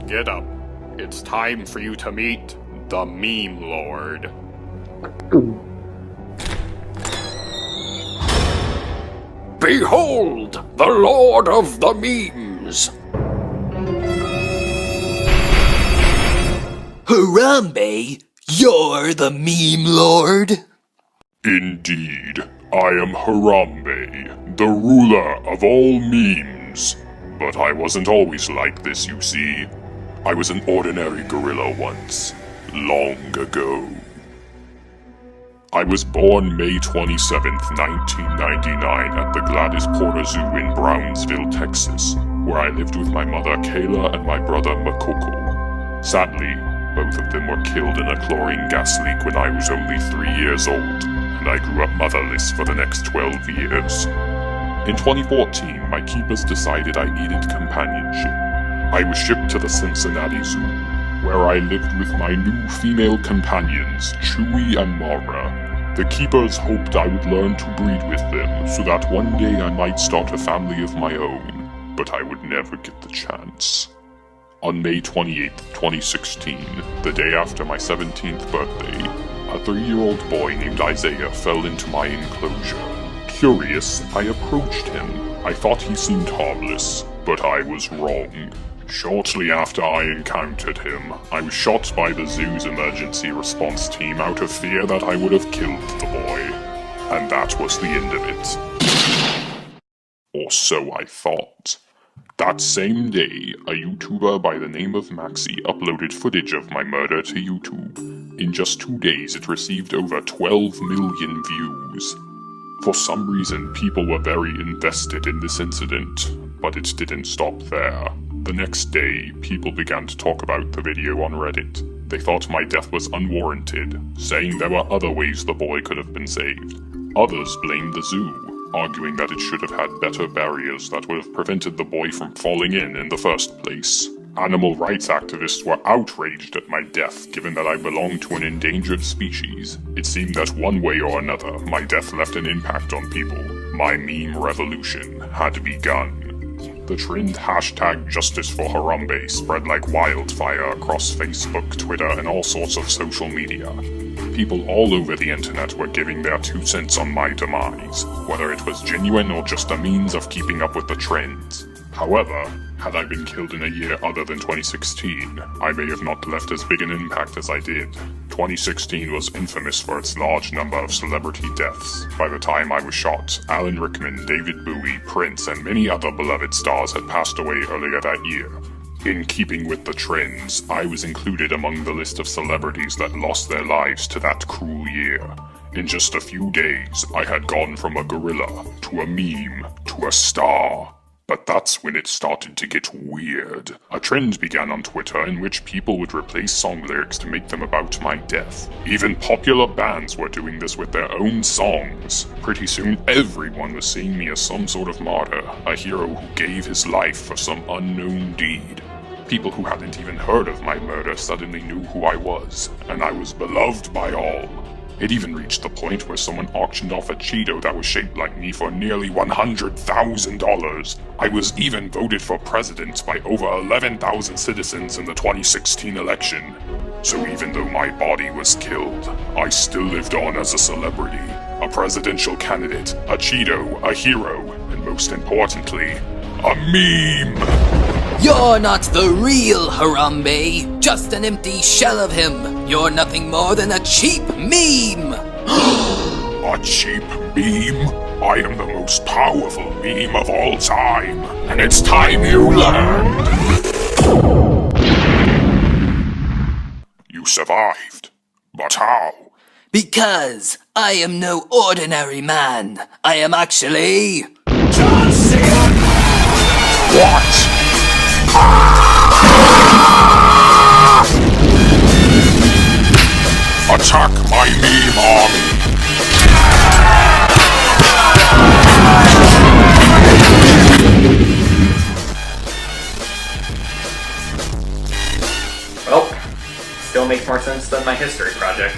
get up. It's time for you to meet the Meme Lord. Behold, the Lord of the Memes! Harambe, you're the Meme Lord? Indeed, I am Harambe, the ruler of all memes. But I wasn't always like this, you see. I was an ordinary gorilla once, long ago. I was born May 27th, 1999 at the Gladys Porter Zoo in Brownsville, Texas, where I lived with my mother Kayla and my brother Makoko. Sadly, both of them were killed in a chlorine gas leak when I was only 3 years old, and I grew up motherless for the next 12 years. In 2014, my keepers decided I needed companionship. I was shipped to the Cincinnati Zoo, where I lived with my new female companions, Chewie and Mara. The keepers hoped I would learn to breed with them, so that one day I might start a family of my own, but I would never get the chance. On May 28, 2016, the day after my 17th birthday, a 3-year-old boy named Isaiah fell into my enclosure. Curious, I approached him. I thought he seemed harmless, but I was wrong. Shortly after I encountered him, I was shot by the zoo's emergency response team out of fear that I would have killed the boy. And that was the end of it. Or so I thought. That same day, a YouTuber by the name of Maxi uploaded footage of my murder to YouTube. In just 2 days, it received over 12 million views. For some reason, people were very invested in this incident, but it didn't stop there. The next day, people began to talk about the video on Reddit. They thought my death was unwarranted, saying there were other ways the boy could have been saved. Others blamed the zoo, arguing that it should have had better barriers that would have prevented the boy from falling in the first place. Animal rights activists were outraged at my death, given that I belonged to an endangered species. It seemed that one way or another, my death left an impact on people. My meme revolution had begun. The trend #JusticeForHarambe spread like wildfire across Facebook, Twitter, and all sorts of social media. People all over the internet were giving their 2 cents on my demise, whether it was genuine or just a means of keeping up with the trends. However, had I been killed in a year other than 2016, I may have not left as big an impact as I did. 2016 was infamous for its large number of celebrity deaths. By the time I was shot, Alan Rickman, David Bowie, Prince, and many other beloved stars had passed away earlier that year. In keeping with the trends, I was included among the list of celebrities that lost their lives to that cruel year. In just a few days, I had gone from a gorilla, to a meme, to a star. But that's when it started to get weird. A trend began on Twitter in which people would replace song lyrics to make them about my death. Even popular bands were doing this with their own songs. Pretty soon everyone was seeing me as some sort of martyr, a hero who gave his life for some unknown deed. People who hadn't even heard of my murder suddenly knew who I was, and I was beloved by all. It even reached the point where someone auctioned off a Cheeto that was shaped like me for nearly $100,000. I was even voted for president by over 11,000 citizens in the 2016 election. So even though my body was killed, I still lived on as a celebrity, a presidential candidate, a Cheeto, a hero, and most importantly, a meme! You're not the real Harambe, just an empty shell of him. You're nothing more than a cheap meme! A cheap meme? I am the most powerful meme of all time, and it's time you learned! You survived. But how? Because I am no ordinary man. I am actually... John Cena! What? Attack my meme army! Well, still makes more sense than my history project.